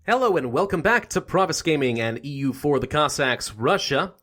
Hello and welcome back to Pravus Gaming and EU for the Cossacks, Russia.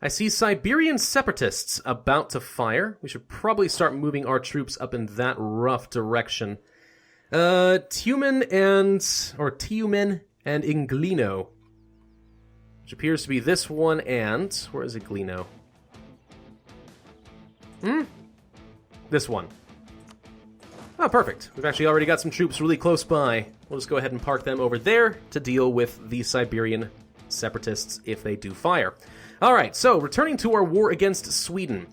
I see Siberian separatists about to fire. We should probably start moving our troops up in that rough direction. Tiumen and Inglino, which appears to be this one and... where is Inglino? This one. Oh, perfect. We've actually already got some troops really close by. We'll just go ahead and park them over there to deal with the Siberian separatists if they do fire. Alright, so returning to our war against Sweden.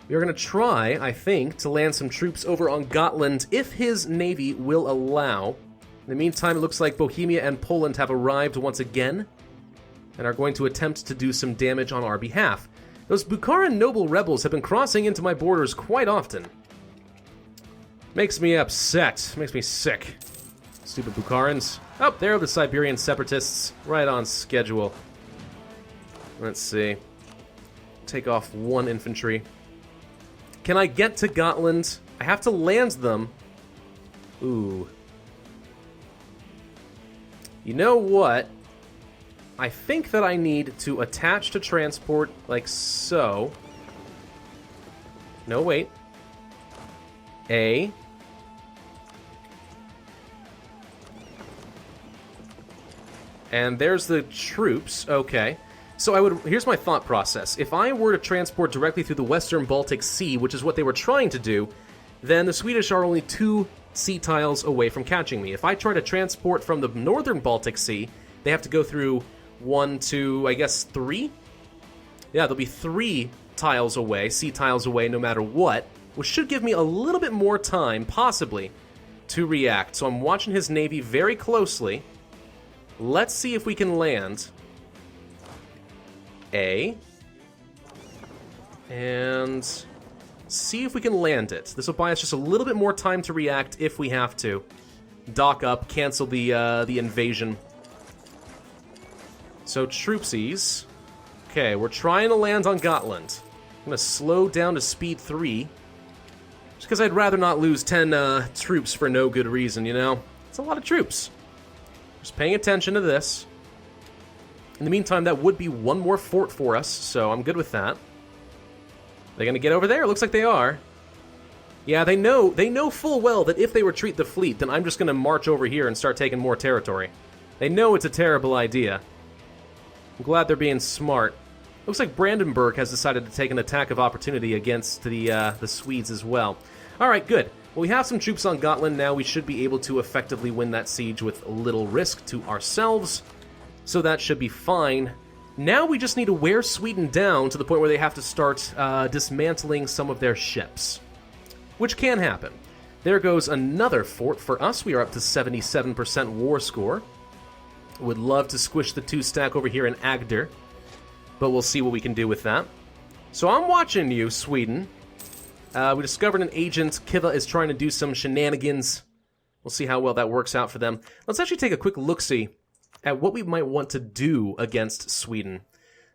We are going to try, I think, to land some troops over on Gotland if his navy will allow. In the meantime, it looks like Bohemia and Poland have arrived once again and are going to attempt to do some damage on our behalf. Those Bukharan noble rebels have been crossing into my borders quite often. Makes me upset. Makes me sick. Stupid Bukharans. Oh, there are the Siberian separatists. Right on schedule. Let's see. Take off one infantry. Can I get to Gotland? I have to land them. Ooh. You know what? I think that I need to attach to transport like so. No, wait. A. And there's the troops. Okay. So here's my thought process. If I were to transport directly through the Western Baltic Sea, which is what they were trying to do, then the Swedish are only 2 sea tiles away from catching me. If I try to transport from the Northern Baltic Sea, they have to go through 1, 2, I guess 3? Yeah, there'll be 3 tiles away, sea tiles away, no matter what, which should give me a little bit more time, possibly, to react. So I'm watching his navy very closely. Let's see if we can land A. And see if we can land it. This will buy us just a little bit more time to react if we have to. Dock up, cancel the invasion. So, troopsies. Okay, we're trying to land on Gotland. I'm going to slow down to speed 3. Just because I'd rather not lose 10 troops for no good reason, you know? It's a lot of troops. Just paying attention to this. In the meantime, that would be one more fort for us, so I'm good with that. They gonna get over there? It looks like they are. Yeah, they know full well that if they retreat the fleet, then I'm just gonna march over here and start taking more territory. They know it's a terrible idea. I'm glad they're being smart. Looks like Brandenburg has decided to take an attack of opportunity against the Swedes as well. Alright, good. Well, we have some troops on Gotland now. We should be able to effectively win that siege with little risk to ourselves. So that should be fine. Now we just need to wear Sweden down to the point where they have to start dismantling some of their ships. Which can happen. There goes another fort for us. We are up to 77% war score. Would love to squish the 2 stack over here in Agder. But we'll see what we can do with that. So I'm watching you, Sweden. We discovered an agent. Kiva is trying to do some shenanigans. We'll see how well that works out for them. Let's actually take a quick look-see at what we might want to do against Sweden.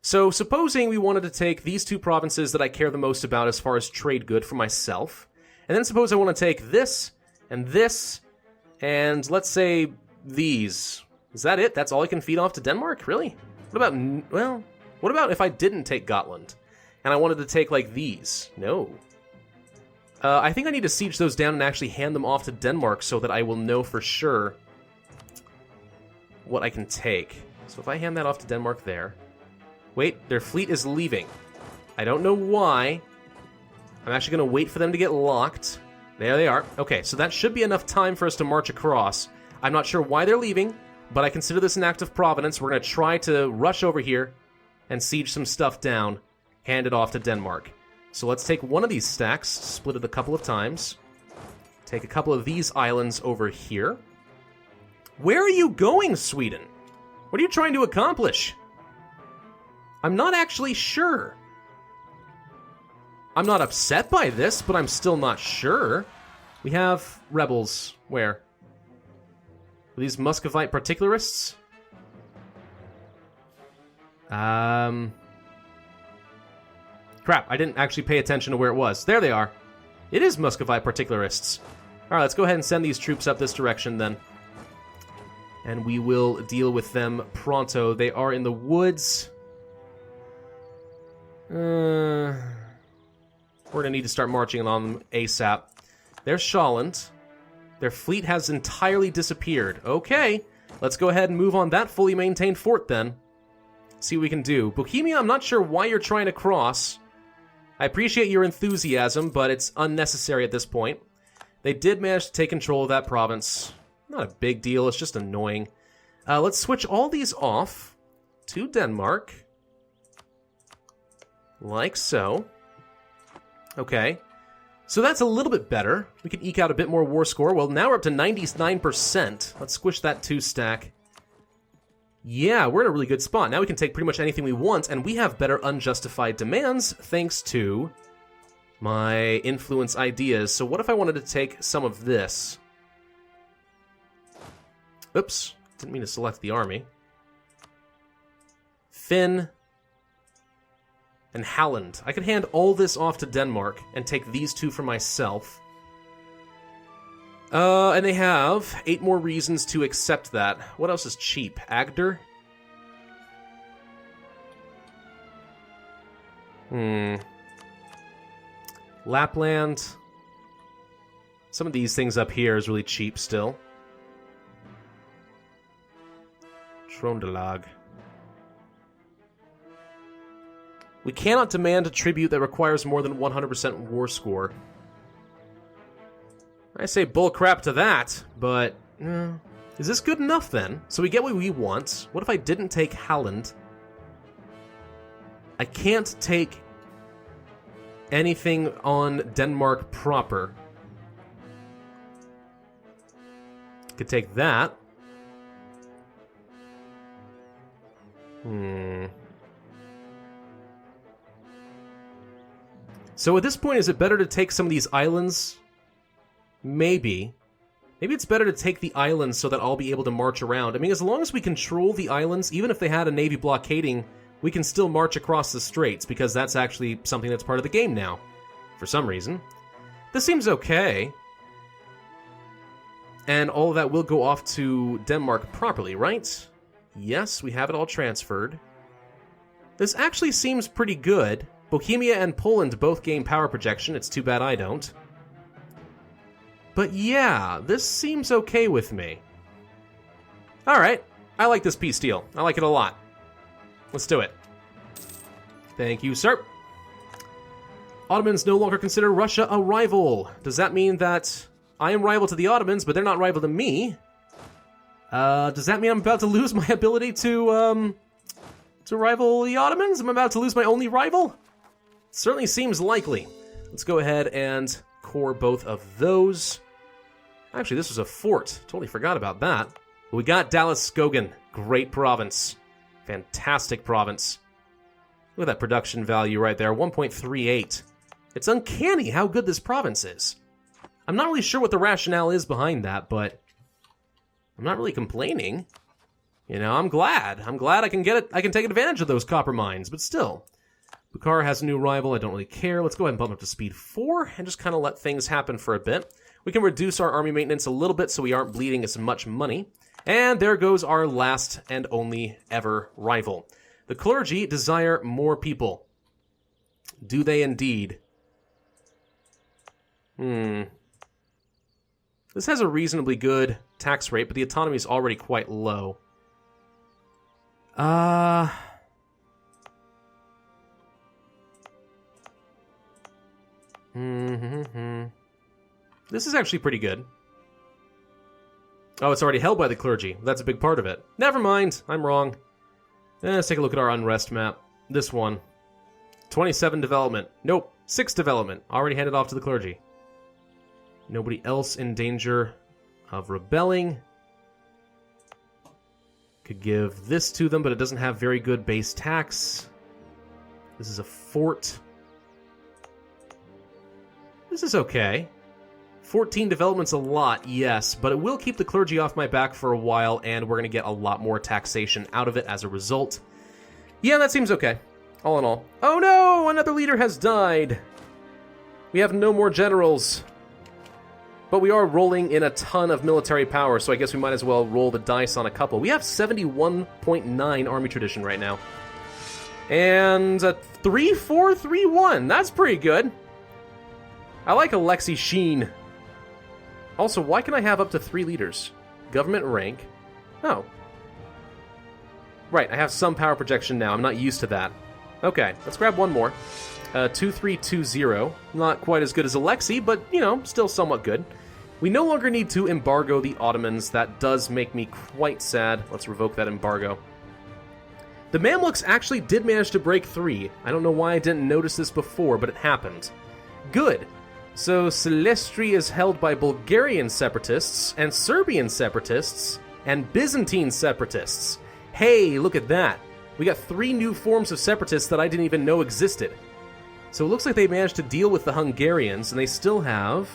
So, supposing we wanted to take these 2 provinces that I care the most about as far as trade good for myself, and then suppose I want to take this, and let's say these. Is that it? That's all I can feed off to Denmark? Really? What about if I didn't take Gotland, and I wanted to take, like, these? No. I think I need to siege those down and actually hand them off to Denmark so that I will know for sure what I can take. So if I hand that off to Denmark there... Wait, their fleet is leaving. I don't know why. I'm actually going to wait for them to get locked. There they are. Okay, so that should be enough time for us to march across. I'm not sure why they're leaving, but I consider this an act of providence. We're going to try to rush over here and siege some stuff down, hand it off to Denmark. So let's take one of these stacks, split it a couple of times. Take a couple of these islands over here. Where are you going, Sweden? What are you trying to accomplish? I'm not actually sure. I'm not upset by this, but I'm still not sure. We have rebels. Where? Are these Muscovite particularists? Crap, I didn't actually pay attention to where it was. There they are. It is Muscovite particularists. Alright, let's go ahead and send these troops up this direction then. and we will deal with them pronto. They are in the woods. We're going to need to start marching on them ASAP. There's Sholland. Their fleet has entirely disappeared. Okay, let's go ahead and move on that fully maintained fort then. See what we can do. Bohemia, I'm not sure why you're trying to cross. I appreciate your enthusiasm, but it's unnecessary at this point. They did manage to take control of that province. Not a big deal, it's just annoying. Let's switch all these off to Denmark. Like so. Okay. So that's a little bit better. We can eke out a bit more war score. Well, now we're up to 99%. Let's squish that 2-stack. Yeah, we're in a really good spot. Now we can take pretty much anything we want, and we have better unjustified demands thanks to my influence ideas. So what if I wanted to take some of this? Oops, didn't mean to select the army. Finn and Halland. I could hand all this off to Denmark and take these two for myself. And they have 8 more reasons to accept that. What else is cheap? Agder? Lapland. Some of these things up here is really cheap still. Trondelag. We cannot demand a tribute that requires more than 100% war score. I say bullcrap to that, but is this good enough then? So we get what we want. What if I didn't take Halland? I can't take anything on Denmark proper. Could take that. So at this point, is it better to take some of these islands? Maybe. Maybe it's better to take the islands so that I'll be able to march around. I mean, as long as we control the islands, even if they had a navy blockading, we can still march across the straits, because that's actually something that's part of the game now, for some reason. This seems okay. And all of that will go off to Denmark properly, right? Yes, we have it all transferred. This actually seems pretty good. Bohemia and Poland both gain power projection. It's too bad I don't. But yeah, this seems okay with me. Alright, I like this peace deal. I like it a lot. Let's do it. Thank you, sir. Ottomans no longer consider Russia a rival. Does that mean that I am rival to the Ottomans, but they're not rival to me? Does that mean I'm about to lose my ability to rival the Ottomans? I'm about to lose my only rival? Certainly seems likely. Let's go ahead and core both of those. Actually, this was a fort. Totally forgot about that. But we got Dallas Skogan. Great province. Fantastic province. Look at that production value right there, 1.38. It's uncanny how good this province is. I'm not really sure what the rationale is behind that, but I'm not really complaining. You know, I'm glad. I'm glad I can get it. I can take advantage of those copper mines, but still. Bukhara has a new rival. I don't really care. Let's go ahead and bump up to speed 4 and just kind of let things happen for a bit. We can reduce our army maintenance a little bit so we aren't bleeding as much money. And there goes our last and only ever rival. The clergy desire more people. Do they indeed? This has a reasonably good tax rate, but the autonomy is already quite low. This is actually pretty good. Oh, it's already held by the clergy. That's a big part of it. Never mind. I'm wrong. Let's take a look at our unrest map. This one. 27 development. Nope. 6 development. Already handed off to the clergy. Nobody else in danger of rebelling. Could give this to them, but it doesn't have very good base tax. This is a fort. This is okay. 14 development's a lot, yes, but it will keep the clergy off my back for a while, and we're going to get a lot more taxation out of it as a result. Yeah, that seems okay, all in all. Oh no! Another leader has died! We have no more generals. But we are rolling in a ton of military power, so I guess we might as well roll the dice on a couple. We have 71.9 army tradition right now. And a 3-4-3-1. That's pretty good. I like Alexei Sheen. Also, why can I have up to 3 leaders? Government rank. Oh. Right, I have some power projection now. I'm not used to that. Okay, let's grab one more. 2-3-2-0. Not quite as good as Alexei, but, you know, still somewhat good. We no longer need to embargo the Ottomans. That does make me quite sad. Let's revoke that embargo. The Mamluks actually did manage to break 3. I don't know why I didn't notice this before, but it happened. Good. So Silestri is held by Bulgarian separatists, and Serbian separatists, and Byzantine separatists. Hey, look at that. We got 3 new forms of separatists that I didn't even know existed. So it looks like they managed to deal with the Hungarians, and they still have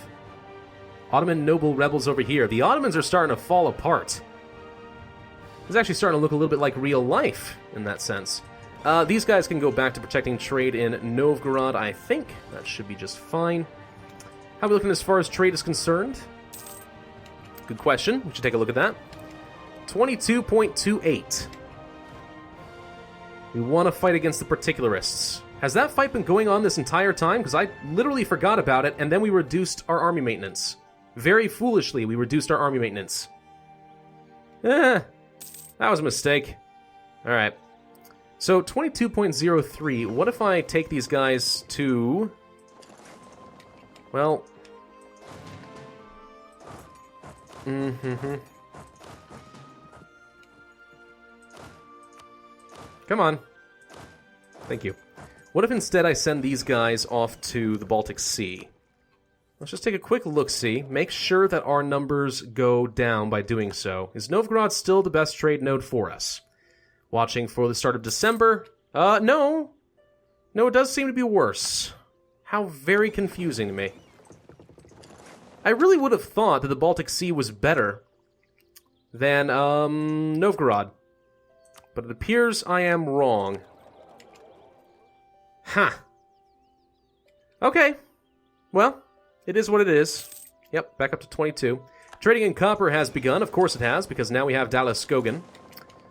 Ottoman noble rebels over here. The Ottomans are starting to fall apart. It's actually starting to look a little bit like real life in that sense. These guys can go back to protecting trade in Novgorod, I think. That should be just fine. How are we looking as far as trade is concerned? Good question. We should take a look at that. 22.28. We want to fight against the particularists. Has that fight been going on this entire time? Because I literally forgot about it, and then we reduced our army maintenance. Very foolishly, we reduced our army maintenance. That was a mistake. Alright. So, 22.03. What if I take these guys to... Well... Come on. Thank you. What if instead I send these guys off to the Baltic Sea? Let's just take a quick look-see. Make sure that our numbers go down by doing so. Is Novgorod still the best trade node for us? Watching for the start of December? No. No, it does seem to be worse. How very confusing to me. I really would have thought that the Baltic Sea was better than, Novgorod. But it appears I am wrong. Ha! Okay. Well, it is what it is. Yep, back up to 22. Trading in copper has begun. Of course it has, because now we have Dalaskogan.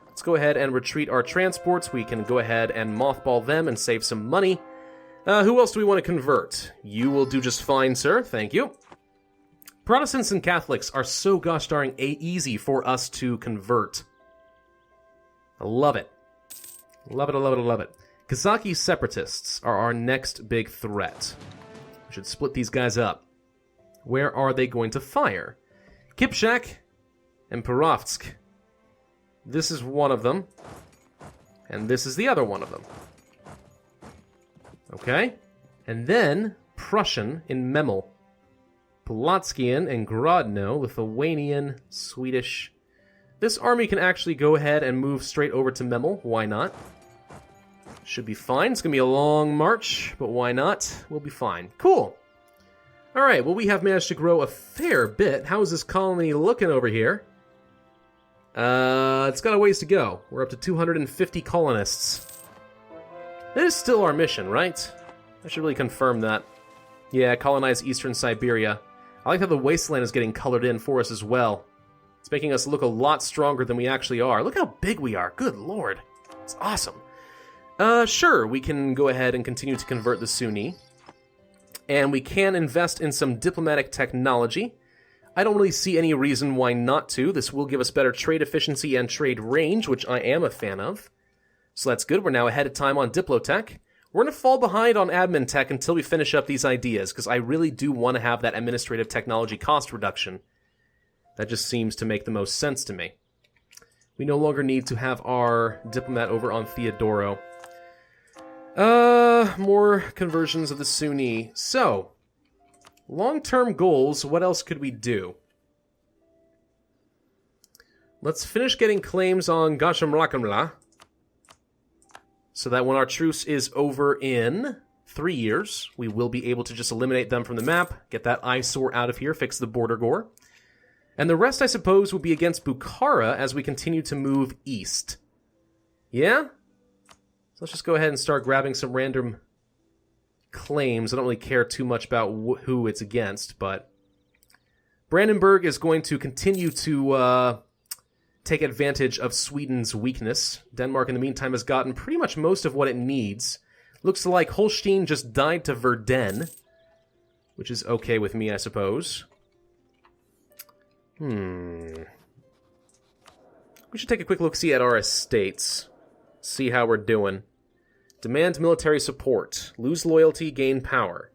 Let's go ahead and retreat our transports. We can go ahead and mothball them and save some money. Who else do we want to convert? You will do just fine, sir. Thank you. Protestants and Catholics are so gosh darn easy for us to convert. I love it. Love it, I love it, I love it. Kazaki separatists are our next big threat. We should split these guys up. Where are they going to fire? Kipchak and Perovsk. This is one of them. And this is the other one of them. Okay. And then Prussian in Memel. Polotskian and Grodno, Lithuanian, Swedish. This army can actually go ahead and move straight over to Memel. Why not? Should be fine. It's going to be a long march, but why not? We'll be fine. Cool. All right, well, we have managed to grow a fair bit. How is this colony looking over here? It's got a ways to go. We're up to 250 colonists. That is still our mission, right? I should really confirm that. Yeah, colonize Eastern Siberia. I like how the wasteland is getting colored in for us as well. It's making us look a lot stronger than we actually are. Look how big we are. Good lord. It's awesome. Sure, we can go ahead and continue to convert the Sunni. And we can invest in some diplomatic technology. I don't really see any reason why not to. This will give us better trade efficiency and trade range, which I am a fan of. So that's good. We're now ahead of time on Diplotech. We're going to fall behind on admin tech until we finish up these ideas, because I really do want to have that administrative technology cost reduction. That just seems to make the most sense to me. We no longer need to have our diplomat over on Theodoro. More conversions of the Sunni. So, long-term goals, what else could we do? Let's finish getting claims on Gashamrakamla, so that when our truce is over in 3 years, we will be able to just eliminate them from the map, get that eyesore out of here, fix the border gore. And the rest, I suppose, will be against Bukhara as we continue to move east. Yeah? So let's just go ahead and start grabbing some random claims. I don't really care too much about who it's against, but Brandenburg is going to continue to take advantage of Sweden's weakness. Denmark, in the meantime, has gotten pretty much most of what it needs. Looks like Holstein just died to Verden, which is okay with me, I suppose. We should take a quick look-see at our estates. See how we're doing. Demand military support. Lose loyalty, gain power.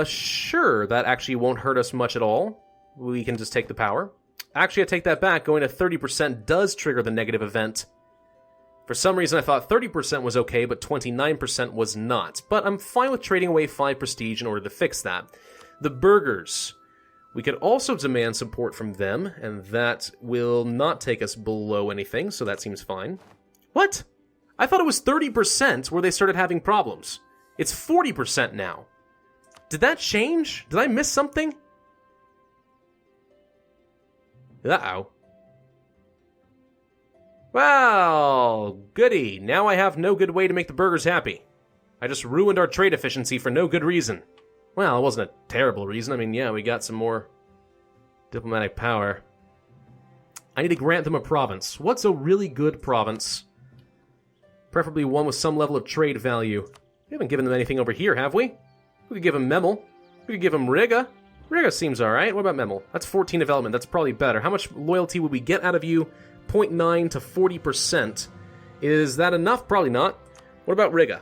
Sure. That actually won't hurt us much at all. We can just take the power. Actually, I take that back. Going to 30% does trigger the negative event. For some reason, I thought 30% was okay, but 29% was not. But I'm fine with trading away 5 prestige in order to fix that. The burghers. We could also demand support from them, and that will not take us below anything, so that seems fine. What? I thought it was 30% where they started having problems. It's 40% now. Did that change? Did I miss something? Uh-oh. Well, goody. Now I have no good way to make the burghers happy. I just ruined our trade efficiency for no good reason. Well, it wasn't a terrible reason. I mean, yeah, we got some more diplomatic power. I need to grant them a province. What's a really good province? Preferably one with some level of trade value. We haven't given them anything over here, have we? We could give them Memel. We could give them Riga. Riga seems alright. What about Memel? That's 14 development. That's probably better. How much loyalty would we get out of you? 0.9 to 40%. Is that enough? Probably not. What about Riga?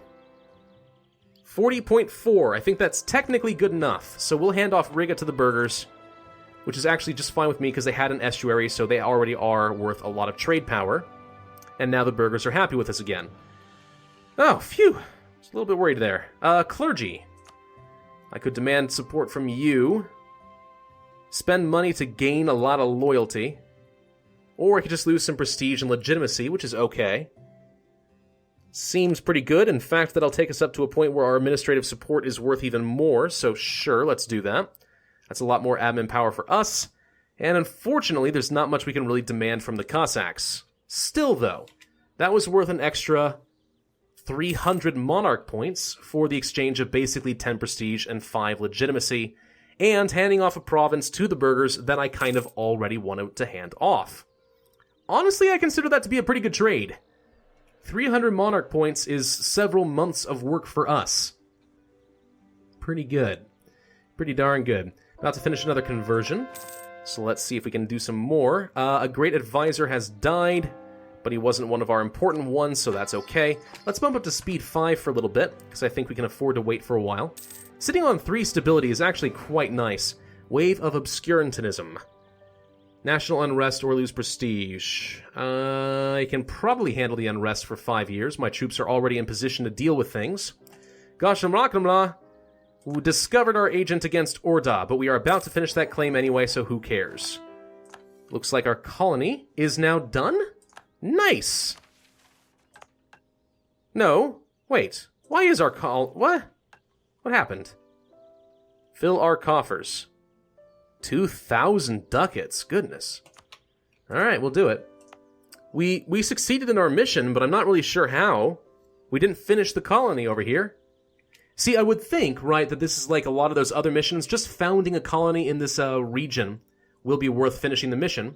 40.4. I think that's technically good enough. So we'll hand off Riga to the burghers, which is actually just fine with me because they had an estuary, so they already are worth a lot of trade power. And now the burghers are happy with us again. Oh, phew. I was a little bit worried there. Clergy. I could demand support from you. Spend money to gain a lot of loyalty. Or I could just lose some prestige and legitimacy, which is okay. Seems pretty good. In fact, that'll take us up to a point where our administrative support is worth even more, so sure, let's do that. That's a lot more admin power for us. And unfortunately, there's not much we can really demand from the Cossacks. Still, though, that was worth an extra 300 monarch points for the exchange of basically 10 prestige and 5 legitimacy, and handing off a province to the burghers that I kind of already wanted to hand off. Honestly, I consider that to be a pretty good trade. 300 monarch points is several months of work for us. Pretty good. Pretty darn good. About to finish another conversion, so let's see if we can do some more. A great advisor has died, but he wasn't one of our important ones, so that's okay. Let's bump up to speed 5 for a little bit, because I think we can afford to wait for a while. Sitting on 3 stability is actually quite nice. Wave of obscurantism. National unrest or lose prestige. I can probably handle the unrest for 5 years. My troops are already in position to deal with things. Gasham we discovered our agent against Orda, but we are about to finish that claim anyway, so who cares? Looks like our colony is now done? Nice! No, wait. Why is our what? What happened? Fill our coffers. 2,000 ducats. Goodness. Alright, we'll do it. We succeeded in our mission, but I'm not really sure how. We didn't finish the colony over here. See, I would think, right, that this is like a lot of those other missions. Just founding a colony in this region will be worth finishing the mission.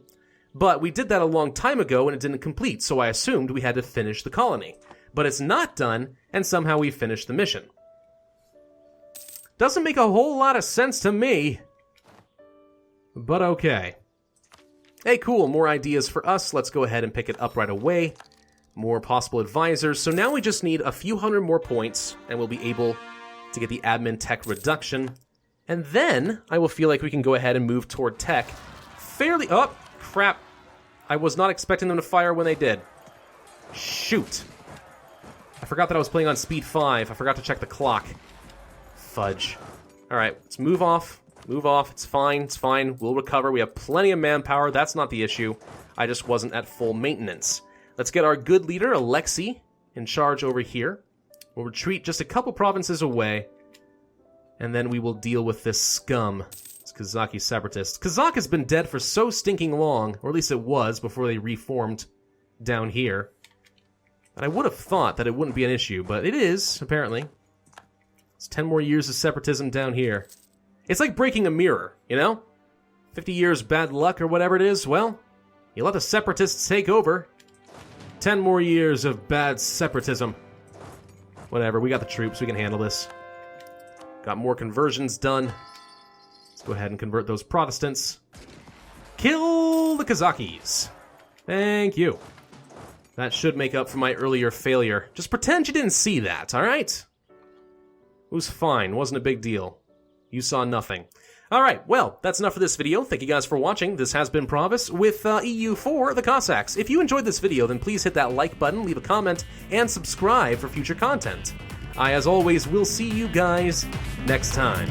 But we did that a long time ago and it didn't complete, so I assumed we had to finish the colony. But it's not done, and somehow we finished the mission. Doesn't make a whole lot of sense to me. But okay. Hey, cool, more ideas for us. Let's go ahead and pick it up right away. More possible advisors. So now we just need a few hundred more points, and we'll be able to get the admin tech reduction. And then I will feel like we can go ahead and move toward tech fairly... Oh, crap. I was not expecting them to fire when they did. Shoot. I forgot that I was playing on speed 5. I forgot to check the clock. Fudge. Alright, let's move off. Move off. It's fine. It's fine. We'll recover. We have plenty of manpower. That's not the issue. I just wasn't at full maintenance. Let's get our good leader, Alexei, in charge over here. We'll retreat just a couple provinces away. And then we will deal with this scum. It's Kazaki separatists. Kazakh has been dead for so stinking long, or at least it was before they reformed down here. And I would have thought that it wouldn't be an issue, but it is, apparently. It's 10 more years of separatism down here. It's like breaking a mirror, you know? 50 years bad luck or whatever it is, well, you let the separatists take over. 10 more years of bad separatism. Whatever, we got the troops, we can handle this. Got more conversions done. Let's go ahead and convert those Protestants. Kill the Cossacks. Thank you. That should make up for my earlier failure. Just pretend you didn't see that, alright? It was fine, wasn't a big deal. You saw nothing. Alright, well, that's enough for this video. Thank you guys for watching. This has been Pravus with EU for the Cossacks. If you enjoyed this video, then please hit that like button, leave a comment, and subscribe for future content. I, as always, will see you guys next time.